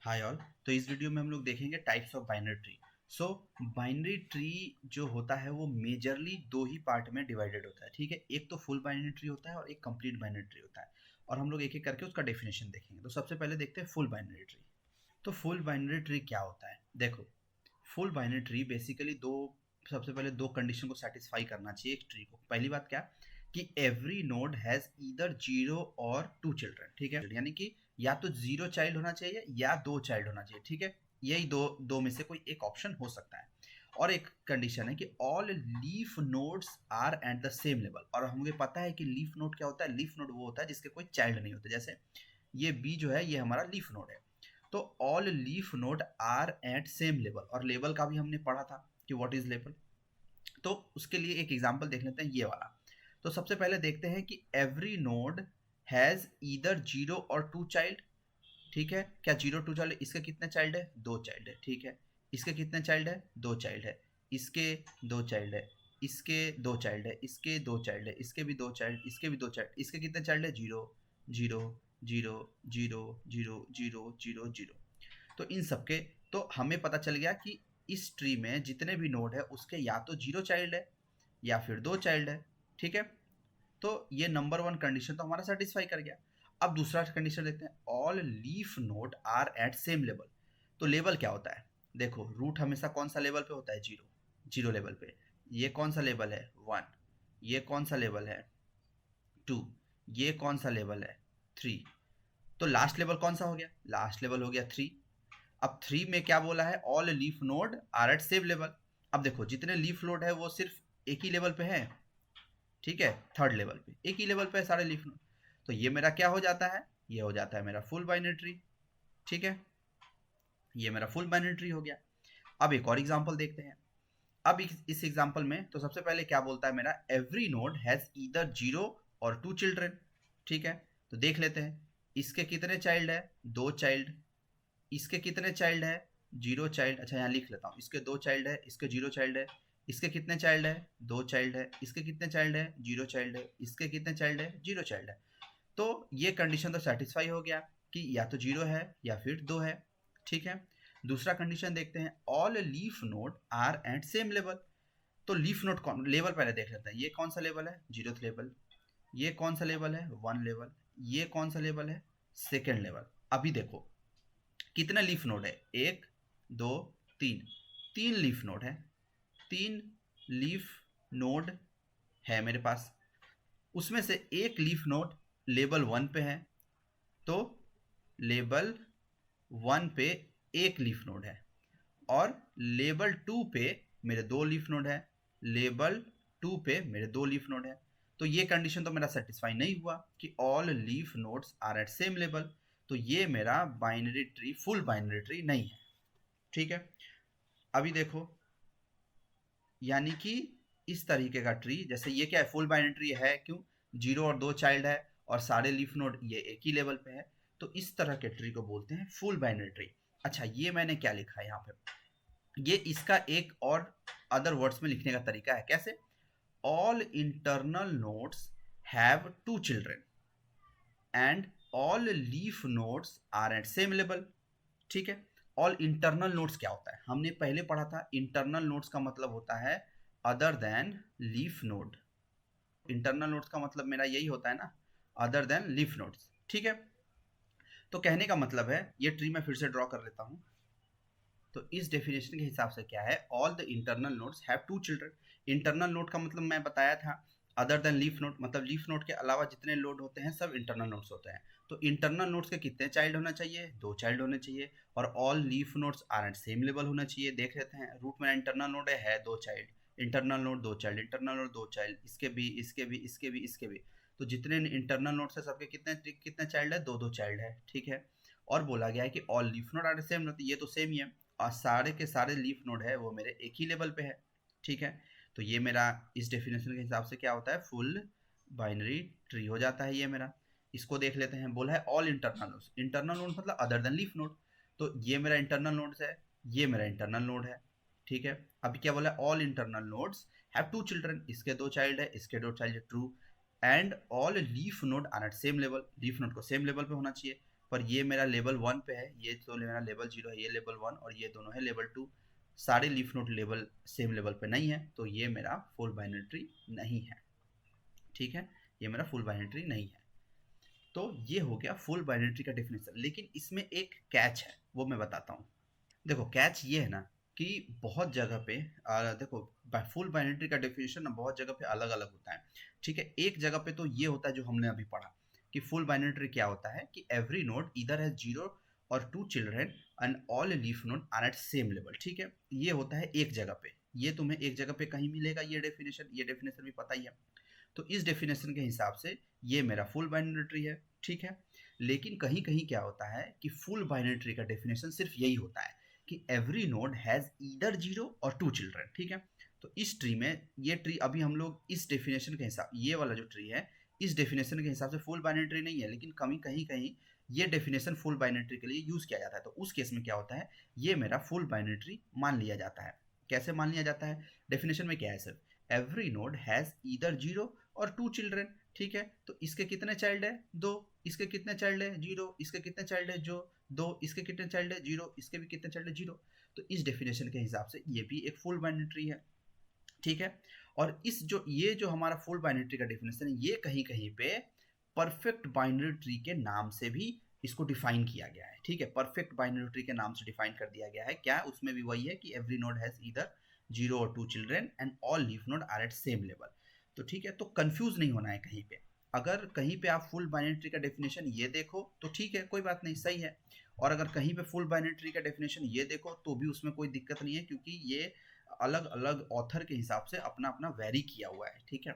Hi all. तो इस video में हम लोग देखेंगे types of binary tree. So binary tree जो होता है वो मेजरली दो ही पार्ट में डिवाइडेड होता है, ठीक है। एक तो फुल बाइनरी ट्री होता है और एक कंप्लीट बाइनरी ट्री होता है, और हम लोग एक एक करके उसका डेफिनेशन देखेंगे। तो सबसे पहले देखते हैं फुल बाइनरी ट्री। तो फुल बाइनरी ट्री क्या होता है, देखो। फुल बाइनरी ट्री बेसिकली दो, सबसे पहले दो कंडीशन को सेटिस्फाई करना चाहिए एक ट्री को। पहली बात क्या, कि every node has either zero और टू चिल्ड्रन, ठीक है। यानी कि या तो जीरो चाइल्ड होना चाहिए या दो चाइल्ड होना चाहिए, ठीक है। यही दो दो में से कोई एक ऑप्शन हो सकता है। और एक कंडीशन है कि all leaf nodes are at the same level. और हमें पता है कि लीफ नोड क्या होता है। लीफ नोड वो होता है जिसके कोई चाइल्ड नहीं होते। जैसे ये बी जो है ये हमारा लीफ नोड है। तो all leaf node are at same level, और लेवल का भी हमने पढ़ा था कि व्हाट इज लेवल। तो उसके लिए एक एग्जांपल देख लेते हैं ये वाला। तो सबसे पहले देखते हैं कि every node has either zero और टू चाइल्ड, ठीक है। क्या जीरो टू चाइल्ड, इसके कितने चाइल्ड है, दो चाइल्ड है, ठीक है। इसके कितने चाइल्ड है, दो चाइल्ड है। इसके दो चाइल्ड है, इसके दो चाइल्ड है, इसके दो चाइल्ड है, इसके भी दो चाइल्ड, इसके भी दो चाइल्ड। इसके कितने चाइल्ड है, zero zero zero zero zero zero zero zero. तो इन सबके, तो हमें पता चल गया कि इस ट्री में जितने भी नोड है उसके या तो जीरो चाइल्ड है या फिर दो चाइल्ड है, ठीक है। तो ये नंबर वन कंडीशन तो हमारा सेटिस्फाई कर गया। अब दूसरा कंडीशन देखते हैं, all leaf node are at same level. तो लेवल क्या होता है, देखो रूट हमेशा कौन सा लेवल पे होता है, जीरो, जीरो लेवल पे। ये कौन सा लेवल है, वन। ये कौन सा लेवल है, टू। ये कौन सा लेवल है, थ्री। तो लास्ट लेवल कौन सा हो गया, लास्ट लेवल हो गया थ्री। अब थ्री में क्या बोला है, all leaf node are at same level. अब देखो जितने लीफ नोड है वो सिर्फ एक ही लेवल पे है, ठीक है। थर्ड लेवल पे एक ही लेवल पे है सारे लीफ नोड। तो ये मेरा क्या हो जाता है, ये हो जाता है मेरा फुल बाइनरी ट्री, ठीक है। ये मेरा फुल बाइनरी ट्री हो गया। अब एक और एग्जांपल देखते हैं। अब इस एग्जांपल में तो सबसे पहले क्या बोलता है मेरा, every node has either zero और टू चिल्ड्रन, ठीक है। तो देख लेते हैं इसके कितने चाइल्ड है, दो चाइल्ड। इसके कितने चाइल्ड है, जीरो चाइल्ड। अच्छा यहाँ लिख लेता हूँ, इसके दो चाइल्ड है, इसके जीरो चाइल्ड है। इसके कितने चाइल्ड है, दो चाइल्ड है। इसके कितने चाइल्ड है, जीरो चाइल्ड है। इसके कितने चाइल्ड है, जीरो चाइल्ड है। तो ये कंडीशन तो सेटिस्फाई हो गया कि या तो जीरो है या फिर दो है, ठीक है। दूसरा कंडीशन देखते हैं, all leaf node are at same level. तो लीफ नोड कौन, लेवल पहले देख लेते हैं। ये कौन सा लेवल है, जीरोथ लेवल। ये कौन सा लेवल है, वन लेवल। ये कौन सा लेवल है, सेकेंड लेवल। अभी देखो कितने लीफ नोड है, एक, दो, तीन। तीन लीफ नोड है, तीन लीफ नोड है मेरे पास। उसमें से एक लीफ नोड लेवल वन पे है। तो लेवल वन पे एक लीफ नोड है, और लेवल टू पे मेरे दो लीफ नोड है। लेवल टू पे मेरे दो लीफ नोड है। तो ये कंडीशन तो मेरा सेटिस्फाई नहीं हुआ कि all leaf nodes are at same level. तो ये मेरा binary tree, full binary tree नहीं है, ठीक है। अभी देखो, यानी कि इस तरीके का ट्री, जैसे ये क्या है, फुल बाइनरी ट्री है, क्यों, जीरो और दो चाइल्ड है और सारे लीफ नोड ये एक ही लेवल पे है। तो इस तरह के ट्री को बोलते हैं फुल बाइनरी ट्री। अच्छा ये मैंने क्या लिखा है यहाँ पे, ये इसका एक और अदर वर्ड्स में लिखने का तरीका है। कैसे, all internal nodes have two children and all leaf nodes are at same level, ठीक है। ऑल इंटरनल नोड्स क्या होता है, हमने पहले पढ़ा था। इंटरनल नोड्स का मतलब होता है other than leaf node. Internal nodes का मतलब मेरा यही होता है ना, अदर देन लीफ नोड्स, ठीक है। तो कहने का मतलब है, ये ट्री मैं फिर से ड्रॉ कर लेता हूँ। तो इस डेफिनेशन के हिसाब से क्या है, all the internal nodes have two children. Internal node का मतलब मैं बताया था, अदर देन लीफ नोड, मतलब लीफ नोड के अलावा जितने नोड होते हैं सब इंटरनल नोड्स होते हैं। तो इंटरनल नोड्स के कितने चाइल्ड होना चाहिए, दो चाइल्ड होने चाहिए। और all leaf nodes are at same level होना चाहिए। देख लेते हैं, रूट में इंटरनल नोड है दो चाइल्ड। इंटरनल नोड दो चाइल्ड, इंटरनल नोड दो चाइल्ड, इसके भी, इसके भी, इसके भी, इसके भी। तो जितने इंटरनल नोड्स है सबके कितने कितने चाइल्ड है, दो दो चाइल्ड है, ठीक है। और बोला गया है कि all leaf node are same, ये तो सेम ही है। और सारे के सारे लीफ नोड है वो मेरे एक ही लेवल पे है, ठीक है। तो ये मेरा इस डेफिनेशन के हिसाब से क्या होता है, फुल बाइनरी ट्री हो जाता है ये मेरा। इसको देख लेते हैं, बोला है all internal nodes. Internal node मतलब अदर देन लीफ नोड। तो ये मेरा इंटरनल नोड्स है, ये मेरा इंटरनल नोड है, ठीक है। अभी क्या बोला है, all internal nodes have two children, इसके दो चाइल्ड है, इसके दो चाइल्ड है, true. And all leaf node are at same level, leaf node को सेम लेवल पे होना चाहिए। पर ये मेरा लेवल 1 पे है, ये तो मेरा लेवल 0 है, ये लेवल 1 और ये दोनों है लेवल 2। सारे leaf node level same level पे नहीं है, तो ये मेरा फुल बाइनरी ट्री नहीं है। ठीक है, ये मेरा फुल बाइनरी ट्री नहीं है। तो ये हो गया फुल बाइनरी ट्री का डेफिनेशन। लेकिन इसमें एक कैच है, वो मैं बताता हूँ। देखो कैच ये है ना कि बहुत जगह पे देखो फुल बाइनरी ट्री का डेफिनेशन ना बहुत जगह पे अलग अलग होता है। ठीक है, एक जगह पे तो ये होता है जो हमने अभी पढ़ा कि फुल बाइनरी ट्री क्या होता है कि एवरी नोड इधर है 0 और 2 children and all leaf node are at same level. ठीक है, ये होता है एक जगह पे, ये तुम्हें एक जगह पे कहीं मिलेगा ये डेफिनेशन भी पता ही है। तो इस डेफिनेशन के हिसाब से ये मेरा फुल बाइनरी ट्री है। ठीक है, लेकिन कहीं कहीं क्या होता है कि फुल बाइनरी ट्री का डेफिनेशन सिर्फ यही होता है कि एवरी नोड हैज ईदर 0 और 2 चिल्ड्रन। ठीक है, तो इस ट्री में ये ट्री अभी हम लोग इस डेफिनेशन के हिसाब, ये वाला जो ट्री है इस डेफिनेशन के हिसाब से फुल बाइनरी ट्री नहीं है, लेकिन कहीं कहीं कहीं ये डेफिनेशन फुल बाइनरी ट्री के लिए यूज किया जाता है। तो उस केस में क्या होता है, ये मेरा फुल बाइनरी ट्री मान लिया जाता है। कैसे मान लिया जाता है, डेफिनेशन में क्या है sir, every node has either 0 और 2 चिल्ड्रन। ठीक है, तो इसके कितने चाइल्ड है, 2, इसके कितने चाइल्ड है, 0, इसके कितने चाइल्ड है, जो 2, इसके कितने चाइल्ड है, 0, इसके भी कितने चाइल्ड है, 0। तो इस डेफिनेशन के हिसाब से ये भी एक फुल बाइनरी ट्री है। ठीक है, और ये जो हमारा फुल बाइनरी ट्री का डेफिनेशन है, ये कहीं कहीं पे परफेक्ट बाइनरी ट्री के नाम से भी इसको डिफाइन किया गया है। ठीक है, परफेक्ट बाइनरी ट्री के नाम से डिफाइन कर दिया गया है। क्या, उसमें भी वही है कि एवरी नोड हैज ईदर 0 और 2 children and all leaf node are at same level. तो ठीक है, तो कंफ्यूज नहीं होना है कहीं पे। अगर कहीं पे आप फुल बाइनरी ट्री का डेफिनेशन ये देखो तो ठीक है, कोई बात नहीं, सही है। और अगर कहीं पे फुल बाइनरी ट्री का डेफिनेशन ये देखो तो भी उसमें कोई दिक्कत नहीं है, क्योंकि ये अलग अलग ऑथर के हिसाब से अपना अपना वेरी किया हुआ है। ठीक है,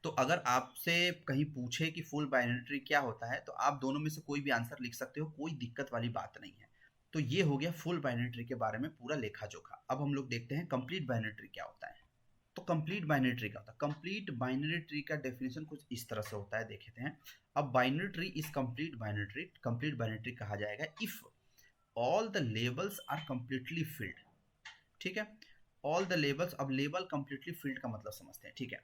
तो अगर आपसे कहीं पूछे कि फुल बाइनरी ट्री क्या होता है, तो आप दोनों में से कोई भी आंसर लिख सकते हो, कोई दिक्कत वाली बात नहीं है। तो ये हो गया फुल बाइनरी ट्री के बारे में पूरा लेखा जोखा। अब हम लोग देखते हैं कंप्लीट बाइनरी ट्री क्या होता है। तो कंप्लीट बाइनरी ट्री का होता है, कंप्लीट बाइनरी ट्री का डेफिनेशन कुछ इस तरह से होता है, देखते हैं। अब binary tree is complete binary tree, complete binary tree कहा जाएगा if all the levels are completely filled. ठीक है, ऑल द लेबल्स, अब लेबल कंप्लीटली फिल्ड का मतलब समझते हैं। ठीक है,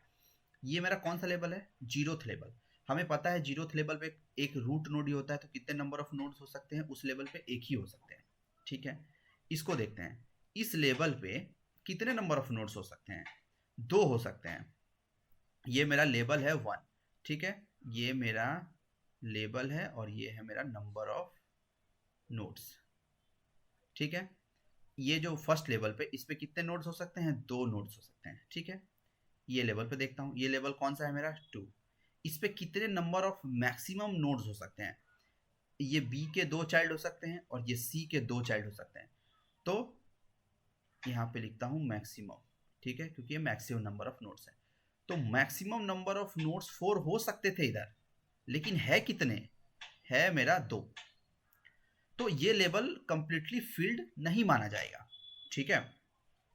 ये मेरा कौन सा लेवल है, 0th लेवल। हमें पता है 0th लेवल पे एक रूट नोड ही होता है, तो कितने नंबर ऑफ नोड्स हो सकते हैं उस लेवल पे, एक ही हो सकते हैं। ठीक है, इसको देखते हैं, इस लेवल पे कितने नंबर ऑफ नोड्स हो सकते हैं, 2 हो सकते हैं। ये मेरा लेवल है 1। ठीक है, ये मेरा लेवल है और ये है मेरा नंबर ऑफ नोड्स। ठीक है, ये जो फर्स्ट लेवल पे, इस पे कितने नोड्स हो सकते हैं, 2 नोड्स हो सकते हैं। ठीक है, ये लेवल पे देखता हूँ, ये लेवल कौन सा है मेरा, 2। इस पे कितने नंबर ऑफ मैक्सिमम नोड्स हो सकते हैं, ये बी के 2 चाइल्ड हो सकते हैं और ये सी के 2 चाइल्ड हो सकते हैं। तो यहाँ पे लिखता हूँ मैक्सिमम। ठीक है, क्योंकि ये मैक्सिमम नंबर ऑफ नोड्स है। तो मैक्सिमम नंबर ऑफ नोड्स 4 हो सकते थे इधर, लेकिन है कितने, है मेरा 2। तो ये लेवल कंप्लीटली फील्ड नहीं माना जाएगा। ठीक है,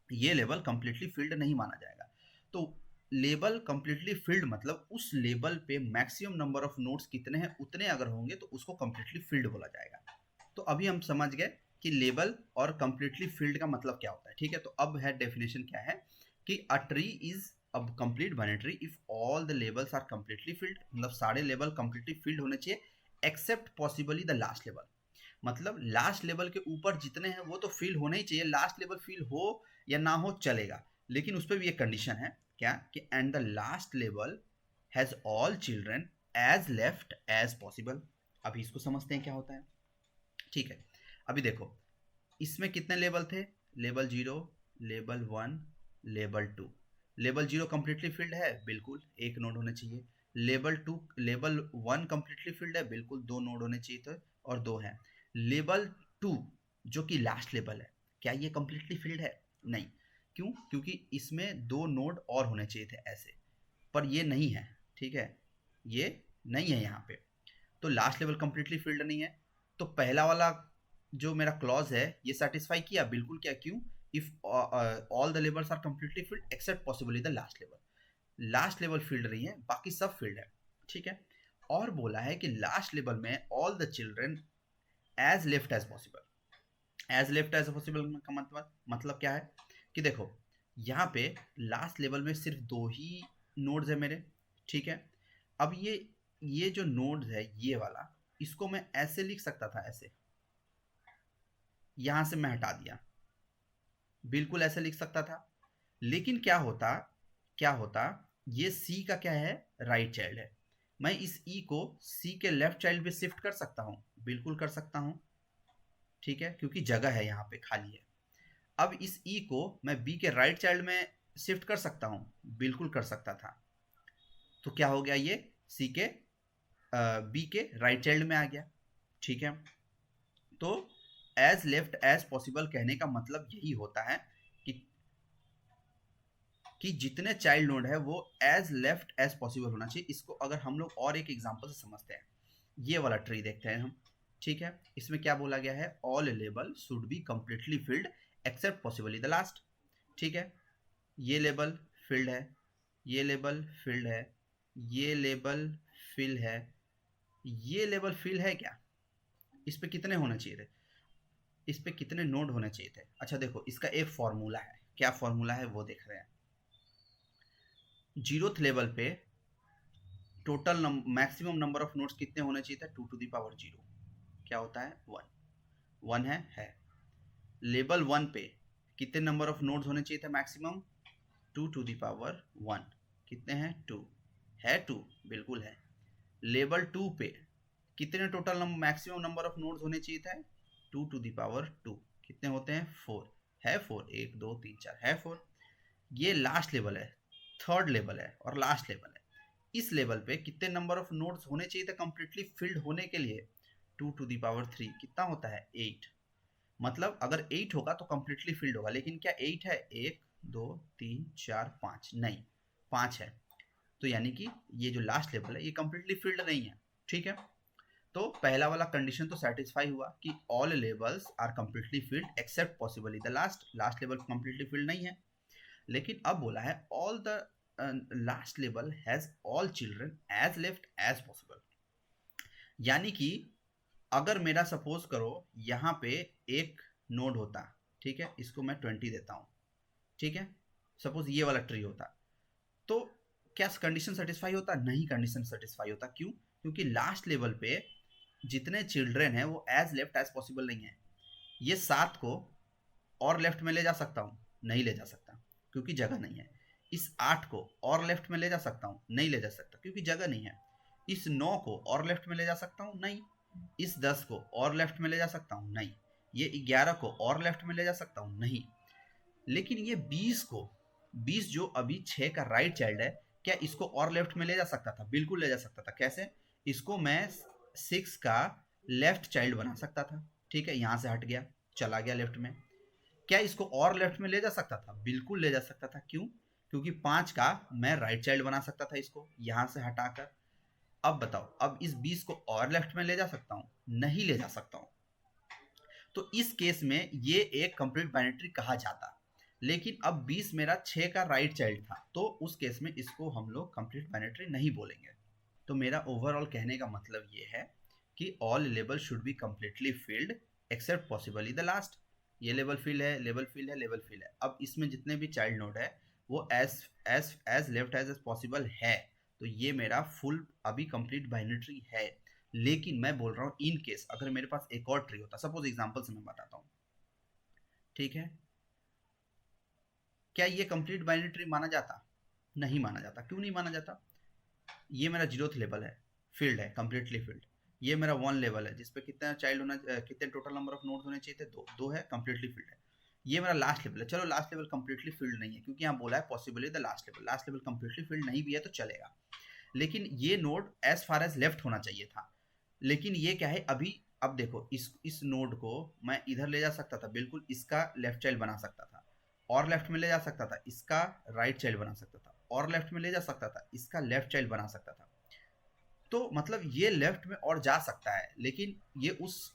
ये लेवल कंप्लीटली फील्ड नहीं माना जाएगा। तो लेवल कंप्लीटली फील्ड मतलब उस लेवल पे मैक्सिमम नंबर ऑफ नोड्स कितने हैं उतने अगर होंगे तो उसको कंप्लीटली फील्ड बोला जाएगा। तो अभी हम समझ गए कि लेवल और कंप्लीटली फील्ड का मतलब क्या होता है। ठीक है, तो अब है डेफिनेशन क्या है कि अ ट्री इज अब complete binary tree if all the levels are completely filled, मतलब सारे लेवल कंप्लीटली फील्ड होने चाहिए except possibly the last level. मतलब लास्ट लेवल के ऊपर जितने हैं वो तो फिल होने ही चाहिए, लास्ट लेवल फिल हो या ना हो चलेगा, लेकिन उस पर भी एक कंडीशन है, क्या कि and the last level has all children as left as possible. अभी इसको समझते हैं क्या होता है। ठीक है, अभी देखो इसमें कितने लेवल थे, level 0, level 1, level 2। Level 0 completely filled है, बिल्कुल एक नोड होने चाहिए। लेवल 1 कंप्लीटली फिल्ड है, बिल्कुल 2 नोड होने चाहिए थे और 2 हैं। लेवल 2 जो कि लास्ट लेवल है, क्या ये कंप्लीटली फिल्ड है, नहीं। क्यों, क्योंकि इसमें 2 नोड और होने चाहिए थे ऐसे, पर ये नहीं है। ठीक है, ये नहीं है यहाँ पे, तो लास्ट लेवल कंप्लीटली फिल्ड नहीं है। तो पहला वाला जो मेरा क्लॉज है ये सेटिस्फाई किया, बिल्कुल किया। क्यों, if all the levels are completely filled except possibly the last level, last level filled नहीं है, बाकी सब फील्ड है। ठीक है, और बोला है कि लास्ट लेवल में all the children as left as possible. As left as possible का मतलब क्या है कि देखो यहाँ पे लास्ट लेवल में सिर्फ 2 ही नोड्स है मेरे। ठीक है, अब ये जो नोड्स है ये वाला, इसको मैं ऐसे लिख सकता था, ऐसे, यहां से मैं हटा दिया, बिल्कुल ऐसे लिख सकता था। लेकिन क्या होता, ये सी का क्या है, राइट चाइल्ड है। मैं इस ई को सी के लेफ्ट चाइल्ड पे शिफ्ट कर सकता हूँ, बिल्कुल कर सकता हूँ, ठीक है, क्योंकि जगह है यहाँ पे, खाली है। अब इस ई को मैं बी के राइट चाइल्ड में शिफ्ट कर सकता हूँ, बिल्कुल कर सकता था। तो क्या हो गया, ये सी के बी के राइट चाइल्ड में आ गया, ठीक है। तो एज लेफ्ट एज पॉसिबल कहने का मतलब यही होता है कि जितने चाइल्ड नोड है वो एज लेफ्ट एज पॉसिबल होना चाहिए। इसको अगर हम लोग और एक एग्जांपल से समझते हैं, ये वाला ट्री देखते हैं हम, ठीक है। इसमें क्या बोला गया है, ऑल लेबल should be completely filled except possibly the last, ठीक है। ये लेबल फिल्ड है, ये लेबल फिल्ड है, ये लेबल फिल है, ये लेबल फिल है क्या, इस पे कितने होने चाहिए थे, इस पे कितने नोड होने चाहिए थे। अच्छा देखो, इसका एक फॉर्मूला है, क्या फॉर्मूला है वो देख रहे हैं। जीरोथ लेवल पे total maximum number of nodes कितने होने चाहिए थे, 2⁻0, क्या होता है 1, 1 है। लेवल 1 पे कितने नंबर ऑफ नोड्स होने चाहिए थे मैक्सिमम, 2⁻1, कितने हैं 2, है 2, बिल्कुल है। लेवल 2 पे कितने total maximum number of nodes होने चाहिए थे, 2⁻2, कितने होते हैं 4, है 4, 1 2 3 4, है 4। ये लास्ट लेवल है, थर्ड लेवल है और लास्ट लेवल है। इस लेवल पे कितने नंबर ऑफ नोड्स होने चाहिए थे कंप्लीटली फिल्ड होने के लिए, 2⁻3, कितना होता है 8। मतलब अगर 8 होगा तो कंप्लीटली फिल्ड होगा, लेकिन क्या 8 है, 1 2 3 4 5, नहीं 5 है। तो यानी कि ये जो लास्ट लेवल है ये कंप्लीटली फिल्ड नहीं है, ठीक है। तो पहला वाला कंडीशन तो सेटिस्फाई हुआ कि all levels are completely filled except possibly the last level completely filled नहीं है। लेकिन अब बोला है all the last level has all children as left as possible. यानी कि अगर मेरा सपोज करो यहाँ पे एक नोड होता, ठीक है, इसको मैं 20 देता हूँ, ठीक है, सपोज ये वाला ट्री होता, तो क्या कंडीशन सेटिस्फाई होता, नहीं कंडीशन सेटिस्फाई होता। क्यों, क्योंकि लास्ट लेवल पे जितने चिल्ड्रन हैं वो एज लेफ्ट एज पॉसिबल नहीं है। ये 7 को और लेफ्ट में ले जा सकता हूँ, नहीं ले जा सकता क्योंकि जगह नहीं है। इस 8 को और लेफ्ट में ले जा सकता हूँ, नहीं ले जा सकता क्योंकि जगह नहीं है। इस 9 को और लेफ्ट में ले जा सकता हूँ, नहीं। इस 10 को और लेफ्ट में ले जा सकता हूँ, नहीं। ये 11 को और लेफ्ट में ले जा सकता हूँ, नहीं। लेकिन ये 20 को, 20 जो अभी 6 का राइट चाइल्ड है, क्या इसको और लेफ्ट में ले जा सकता था, बिल्कुल ले जा सकता था। कैसे, इसको मैं 6 का लेफ्ट चाइल्ड बना सकता था, ठीक है, यहां से हट गया, चला गया लेफ्ट में। क्या इसको और लेफ्ट में ले जा सकता था, बिल्कुल ले जा सकता था। क्यों, क्योंकि 5 का मैं राइट चाइल्ड बना सकता था इसको यहां से हटाकर। अब बताओ, अब इस 20 को और लेफ्ट में ले जा सकता हूं, नहीं ले जा सकता हूं। तो इस केस में ये एक कंप्लीट बाइनरी कहा जाता। लेकिन अब 20 मेरा 6 का राइट चाइल्ड था, तो उस केस में इसको हम लोग कंप्लीट बाइनरी नहीं बोलेंगे। तो मेरा ओवरऑल कहने का मतलब ये है कि all level should be completely filled except possibly the last. ये लेवल फिल है, लेवल फिल है, लेवल फिल है। अब इसमें जितने भी चाइल्ड नोड है वो एज लेफ्ट एज पॉसिबल है। तो ये मेरा फुल अभी कंप्लीट बाइनरी है। लेकिन मैं बोल रहा हूँ इन केस अगर मेरे पास एक और ट्री होता, सपोज एग्जांपल से मैं बताता हूँ, ठीक है, क्या ये कंप्लीट बाइनरी ट्री माना जाता, नहीं माना जाता। क्यों नहीं माना जाता, ये मेरा जीरोथ लेवल है, फील्ड है, कंप्लीटली फील्ड। ये मेरा 1 लेवल है जिसपे कितना चाइल्ड होना, कितने टोटल नंबर ऑफ नोड्स होने चाहिए थे, 2, 2 है, कंप्लीटली फील्ड है। ये मेरा लास्ट लेवल है, चलो लास्ट लेवल कंप्लीटली फील्ड नहीं है क्योंकि यहाँ बोला है possibly the last level, last level completely filled नहीं भी है तो चलेगा। लेकिन ये node as far as left होना चाहिए था। लेकिन ये क्या है अभी, अब देखो इस नोड को मैं इधर ले जा सकता था, बिल्कुल इसका लेफ्ट चाइल्ड बना सकता था, और लेफ्ट में ले जा सकता था, इसका राइट चाइल्ड बना सकता था, और लेफ्ट में ले जा सकता था, इसका लेफ्ट चाइल्ड बना सकता था। तो मतलब ये लेफ्ट में और जा सकता है, लेकिन ये उस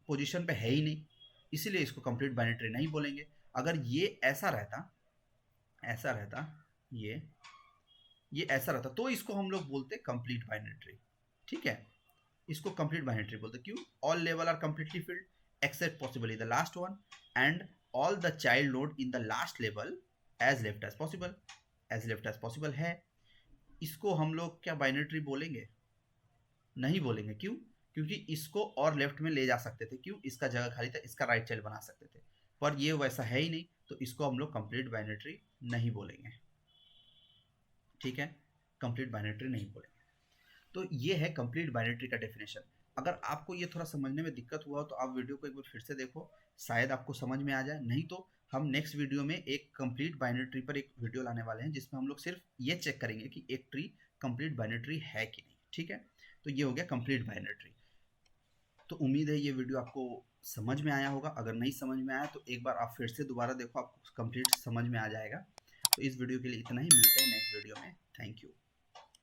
पोजीशन पे है ही नहीं, इसीलिए इसको कंप्लीट बाइनरी नहीं बोलेंगे। अगर ये ऐसा रहता, ऐसा रहता, ये ऐसा रहता तो इसको हम लोग बोलते कंप्लीट बाइनरी, ठीक है। इसको कंप्लीट बाइनरी बोलते, क्यों, all level are completely filled except possibly the last one and all the child node in the last level as left as possible, as left as possible है। इसको हम लोग क्या बाइनरी बोलेंगे, नहीं बोलेंगे। क्यों, क्योंकि इसको और लेफ्ट में ले जा सकते थे, क्यों, इसका जगह खाली था, इसका राइट चाइल्ड बना सकते थे, पर ये वैसा है ही नहीं, तो इसको हम लोग कंप्लीट बाइनरी ट्री नहीं बोलेंगे। ठीक है, कंप्लीट बाइनरी ट्री नहीं बोलेंगे। तो ये है कंप्लीट बाइनरी ट्री का डेफिनेशन। अगर आपको ये थोड़ा समझने में दिक्कत हुआ तो आप वीडियो को एक बार फिर से देखो, शायद आपको समझ में आ जाए। नहीं तो हम नेक्स्ट वीडियो में एक कंप्लीट बाइनरी ट्री पर एक वीडियो लाने वाले हैं, जिसमें हम लोग सिर्फ ये चेक करेंगे कि एक ट्री कंप्लीट बाइनरी ट्री है कि नहीं। ठीक है, तो ये हो गया कंप्लीट बाइनरी ट्री। तो उम्मीद है ये वीडियो आपको समझ में आया होगा। अगर नहीं समझ में आया तो एक बार आप फिर से दोबारा देखो, आपको कंप्लीट समझ में आ जाएगा। तो इस वीडियो के लिए इतना ही, मिलते हैं नेक्स्ट वीडियो में। Thank you.